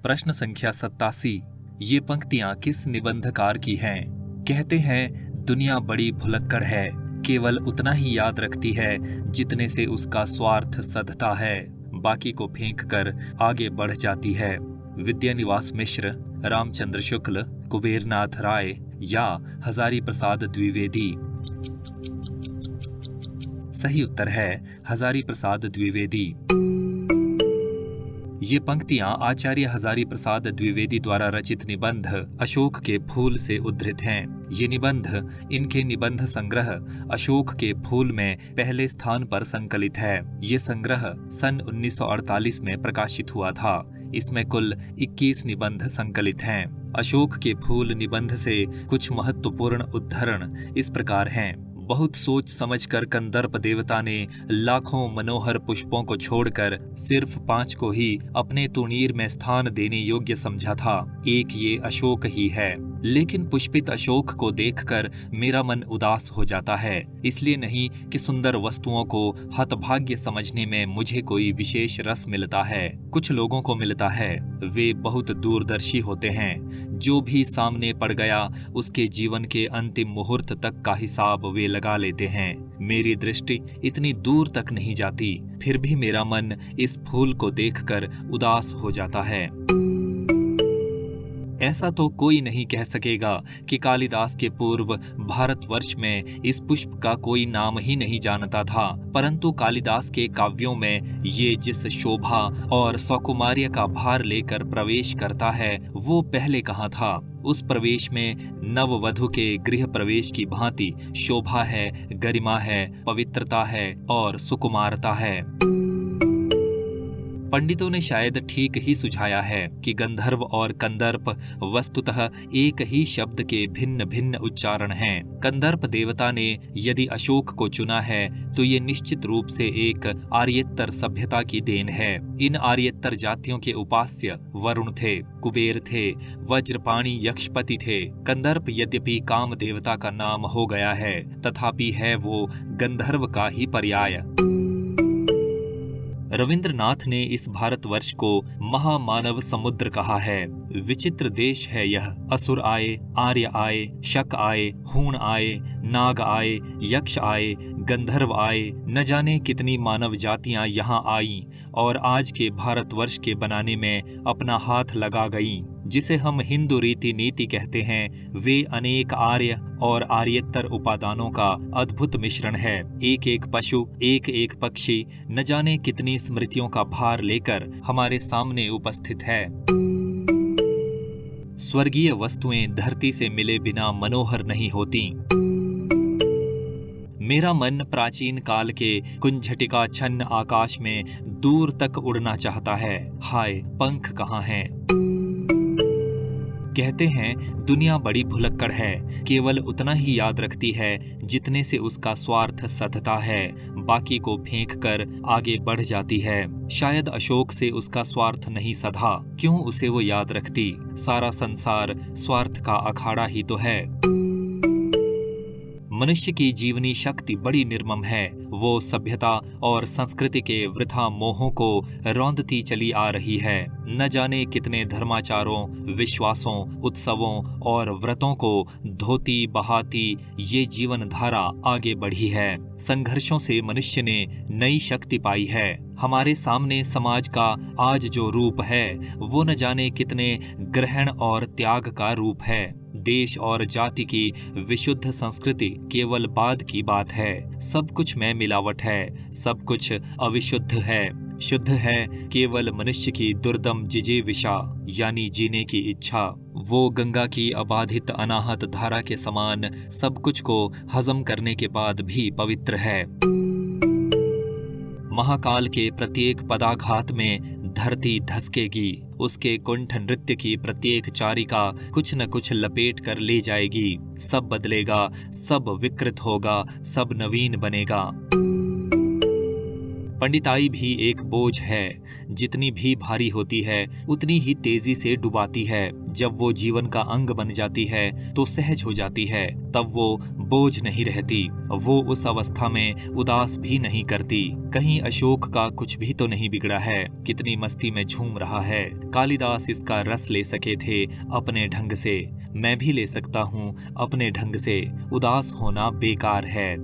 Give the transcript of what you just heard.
प्रश्न संख्या 87। ये पंक्तियां किस निबंधकार की हैं? कहते हैं दुनिया बड़ी भुलक्कड़ है, केवल उतना ही याद रखती है जितने से उसका स्वार्थ सधता है, बाकी को फेंक कर आगे बढ़ जाती है। विद्यानिवास मिश्र, रामचंद्र शुक्ल, कुबेरनाथ राय या हजारी प्रसाद द्विवेदी? सही उत्तर है हजारी प्रसाद द्विवेदी। ये पंक्तियां आचार्य हजारी प्रसाद द्विवेदी द्वारा रचित निबंध अशोक के फूल से उद्धृत हैं। ये निबंध इनके निबंध संग्रह अशोक के फूल में पहले स्थान पर संकलित है। ये संग्रह सन 1948 में प्रकाशित हुआ था। इसमें कुल 21 निबंध संकलित हैं। अशोक के फूल निबंध से कुछ महत्वपूर्ण उद्धरण इस प्रकार हैं। बहुत सोच समझकर कंदर्प देवता ने लाखों मनोहर पुष्पों को छोड़कर सिर्फ 5 को ही अपने तुणीर में स्थान देने योग्य समझा था। एक ये अशोक ही है। लेकिन पुष्पित अशोक को देखकर मेरा मन उदास हो जाता है, इसलिए नहीं कि सुंदर वस्तुओं को हतभाग्य समझने में मुझे कोई विशेष रस मिलता है। कुछ लोगों को मिलता है, वे बहुत दूरदर्शी होते हैं। जो भी सामने पड़ गया उसके जीवन के अंतिम मुहूर्त तक का हिसाब वे लगा लेते हैं। मेरी दृष्टि इतनी दूर तक नहीं जाती, फिर भी मेरा मन इस फूल को देखकर उदास हो जाता है। ऐसा तो कोई नहीं कह सकेगा कि कालिदास के पूर्व भारतवर्ष में इस पुष्प का कोई नाम ही नहीं जानता था, परंतु कालिदास के काव्यों में ये जिस शोभा और सौकुमार्य का भार लेकर प्रवेश करता है वो पहले कहाँ था। उस प्रवेश में नववधु के गृह प्रवेश की भांति शोभा है, गरिमा है, पवित्रता है और सुकुमारता है। पंडितों ने शायद ठीक ही सुझाया है कि गंधर्व और कंदर्प वस्तुतः एक ही शब्द के भिन्न भिन्न उच्चारण हैं। कंदर्प देवता ने यदि अशोक को चुना है तो ये निश्चित रूप से एक आर्येत्तर सभ्यता की देन है। इन आर्येत्तर जातियों के उपास्य वरुण थे, कुबेर थे, वज्रपाणी यक्षपति थे। कंदर्प यद्यपि काम देवता का नाम हो गया है, तथापि है वो गंधर्व का ही पर्याय। रविंद्रनाथ ने इस भारतवर्ष को महामानव समुद्र कहा है। विचित्र देश है यह। असुर आए, आर्य आए, शक आए, हूण आए, नाग आए, यक्ष आए, गंधर्व आए, न जाने कितनी मानव जातियां यहाँ आईं और आज के भारतवर्ष के बनाने में अपना हाथ लगा गईं। जिसे हम हिंदू रीति नीति कहते हैं, वे अनेक आर्य और आर्येत्तर उपादानों का अद्भुत मिश्रण है। एक एक पशु, एक एक पक्षी, न जाने कितनी स्मृतियों का भार लेकर हमारे सामने उपस्थित है। स्वर्गीय वस्तुएं धरती से मिले बिना मनोहर नहीं होती। मेरा मन प्राचीन काल के कुंझटिका छन्न आकाश में दूर तक उड़ना चाहता है। हाय, पंख कहाँ हैं? कहते हैं दुनिया बड़ी भुलक्कड़ है, केवल उतना ही याद रखती है जितने से उसका स्वार्थ सधता है, बाकी को फेंक कर आगे बढ़ जाती है। शायद अशोक से उसका स्वार्थ नहीं सधा, क्यों उसे वो याद रखती? सारा संसार स्वार्थ का अखाड़ा ही तो है। मनुष्य की जीवनी शक्ति बड़ी निर्मम है। वो सभ्यता और संस्कृति के वृथा मोहों को रौंदती चली आ रही है। न जाने कितने धर्माचारों, विश्वासों, उत्सवों और व्रतों को धोती बहाती ये जीवन धारा आगे बढ़ी है। संघर्षों से मनुष्य ने नई शक्ति पाई है। हमारे सामने समाज का आज जो रूप है वो न जाने कितने ग्रहण और त्याग का रूप है। देश और जाति की विशुद्ध संस्कृति केवल बाद की बात है। सब कुछ में मिलावट है, सब कुछ अविशुद्ध है। शुद्ध है केवल मनुष्य की दुर्दम जिजीविषा, यानी जीने की इच्छा। वो गंगा की अबाधित अनाहत धारा के समान सब कुछ को हजम करने के बाद भी पवित्र है। महाकाल के प्रत्येक पदाघात में धरती धसकेगी। उसके कुंठ नृत्य की प्रत्येक चारिका कुछ न कुछ लपेट कर ले जाएगी। सब बदलेगा, सब विकृत होगा, सब नवीन बनेगा। पंडिताई भी एक बोझ है, जितनी भी भारी होती है उतनी ही तेजी से डुबाती है। जब वो जीवन का अंग बन जाती है तो सहज हो जाती है, तब वो बोझ नहीं रहती। वो उस अवस्था में उदास भी नहीं करती। कहीं अशोक का कुछ भी तो नहीं बिगड़ा है, कितनी मस्ती में झूम रहा है। कालिदास इसका रस ले सके थे अपने ढंग से, मैं भी ले सकता हूँ अपने ढंग से। उदास होना बेकार है।